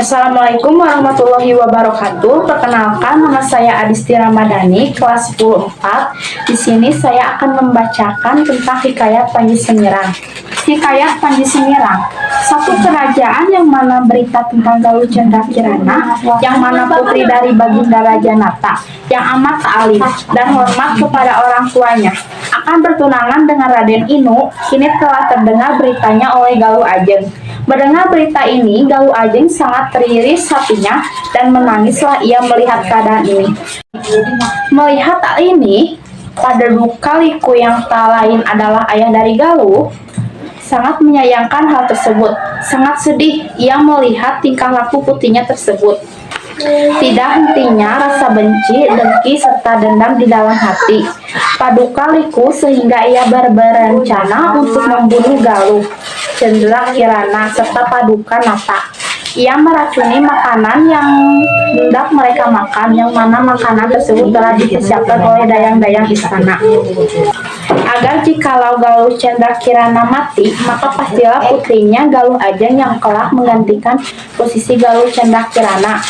Assalamualaikum warahmatullahi wabarakatuh. Perkenalkan, nama saya Adisti Ramadhani, kelas 10-4. Di sini saya akan membacakan tentang Hikayat Panji Semirang. Hikayat Panji Semirang. Satu kerajaan yang mana berita tentang Galuh Cendrakirana, yang mana putri dari Baginda Raja Nata, yang amat alim dan hormat kepada orang tuanya, akan bertunangan dengan Raden Inu. Kini telah terdengar beritanya oleh Galuh Ajeng. Mendengar berita ini, Galuh Ajeng sangat teriris hatinya dan menangislah ia melihat keadaan ini. Melihat hal ini, pada duka Liku yang tak lain adalah ayah dari Galuh, sangat menyayangkan hal tersebut. Sangat sedih ia melihat tingkah laku putrinya tersebut. Tidak hentinya rasa benci, dengki, serta dendam di dalam hati Paduka Liku sehingga ia berencana untuk membunuh Galuh Cendrakirana serta Paduka Nata. Ia meracuni makanan yang hendak mereka makan, yang mana makanan tersebut telah dipersiapkan oleh dayang-dayang istana. Agar jikalau Galuh Cendrakirana mati, maka pastilah putrinya Galuh Ajeng yang kelak menggantikan posisi Galuh Cendrakirana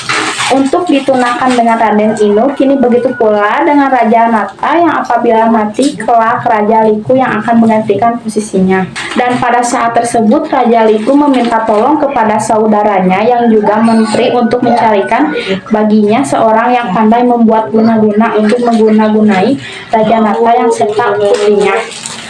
untuk ditunangkan dengan Raden Inu. Kini begitu pula dengan Raja Nata yang apabila mati kelak Raja Liku yang akan menggantikan posisinya. Dan pada saat tersebut Raja Liku meminta tolong kepada saudaranya yang juga menteri untuk mencarikan baginya seorang yang pandai membuat guna-guna untuk mengguna-gunai Raja Nata yang serta putrinya.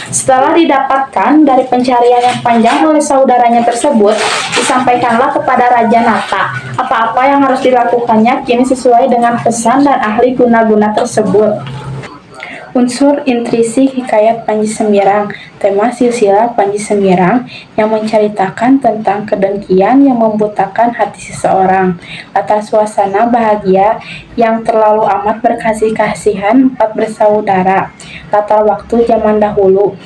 Setelah didapatkan dari pencarian yang panjang oleh saudaranya tersebut, disampaikanlah kepada Raja Nata apa-apa yang harus dilakukannya kini sesuai dengan pesan dan ahli guna-guna tersebut. Unsur intrinsik Hikayat Panji Semirang. Tema silsilah Panji Semirang yang menceritakan tentang kedengkian yang membutakan hati seseorang. Latar suasana bahagia yang terlalu amat berkasih-kasihan empat bersaudara. Latar waktu zaman dahulu.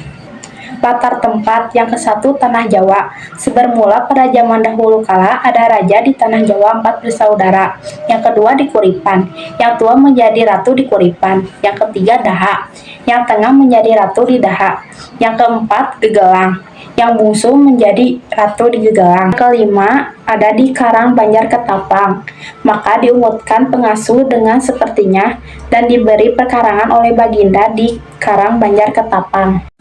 Latar tempat yang ke-1 Tanah Jawa. Sebermula pada zaman dahulu kala ada raja di Tanah Jawa 4 bersaudara. Yang kedua di Kuripan, yang tua menjadi ratu di Kuripan. Yang ketiga Daha, yang tengah menjadi ratu di Daha. Yang keempat Gegelang, yang bungsu menjadi ratu di Gegelang. Yang kelima ada di Karang Banjar Ketapang. Maka diumutkan pengasuh dengan sepertinya dan diberi perkarangan oleh Baginda di Karang Banjar Ketapang.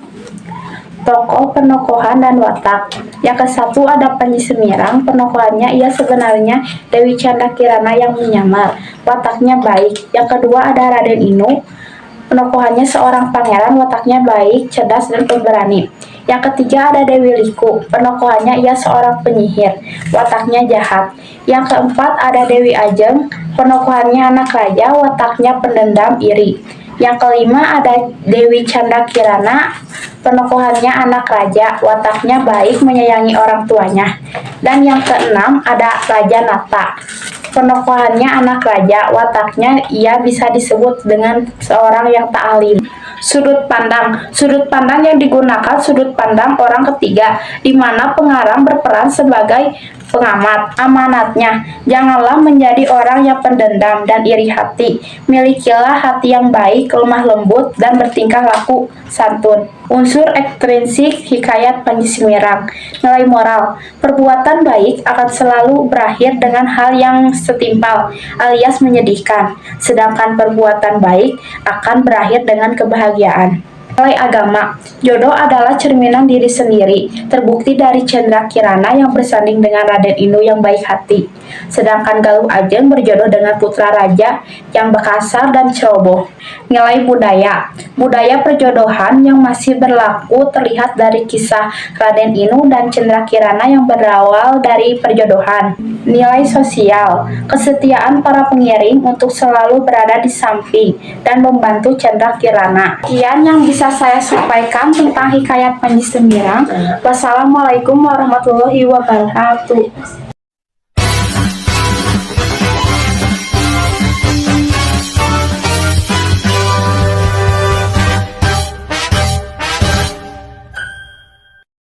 Tokoh, penokohan, dan watak. Yang ke-1 ada Panji Semirang. Penokohannya ia sebenarnya Dewi Cendrakirana yang menyamar. Wataknya baik. Yang kedua ada Raden Inu. Penokohannya seorang pangeran, wataknya baik, cerdas, dan pemberani. Yang ketiga ada Dewi Liku. Penokohannya ia seorang penyihir, wataknya jahat. Yang keempat ada Dewi Ajeng. Penokohannya anak raja, wataknya pendendam, iri. Yang kelima ada Dewi Cendrakirana. Penokohannya anak raja, wataknya baik, menyayangi orang tuanya. Dan yang keenam ada Raja Nata. Penokohannya anak raja, wataknya ia bisa disebut dengan seorang yang tak alim. Sudut pandang. Sudut pandang yang digunakan sudut pandang orang ketiga, di mana pengarang berperan sebagai pengamat. Amanatnya, janganlah menjadi orang yang pendendam dan iri hati. Milikilah hati yang baik, lemah lembut, dan bertingkah laku santun. Unsur ekstrinsik Hikayat Panji Semirang. Nilai moral. Perbuatan baik akan selalu berakhir dengan hal yang setimpal alias menyedihkan, sedangkan perbuatan baik akan berakhir dengan kebahagiaan. Nilai agama. Jodoh adalah cerminan diri sendiri, terbukti dari Cendrakirana yang bersanding dengan Raden Inu yang baik hati. Sedangkan Galuh Ajeng berjodoh dengan putra raja yang berkasar dan ceroboh. Nilai budaya. Budaya perjodohan yang masih berlaku terlihat dari kisah Raden Inu dan Cendrakirana yang berawal dari perjodohan. Nilai sosial. Kesetiaan para pengiring untuk selalu berada di samping dan membantu Cendrakirana. Sekian yang bisa saya sampaikan tentang Hikayat Panji Semirang. Wassalamualaikum warahmatullahi wabarakatuh.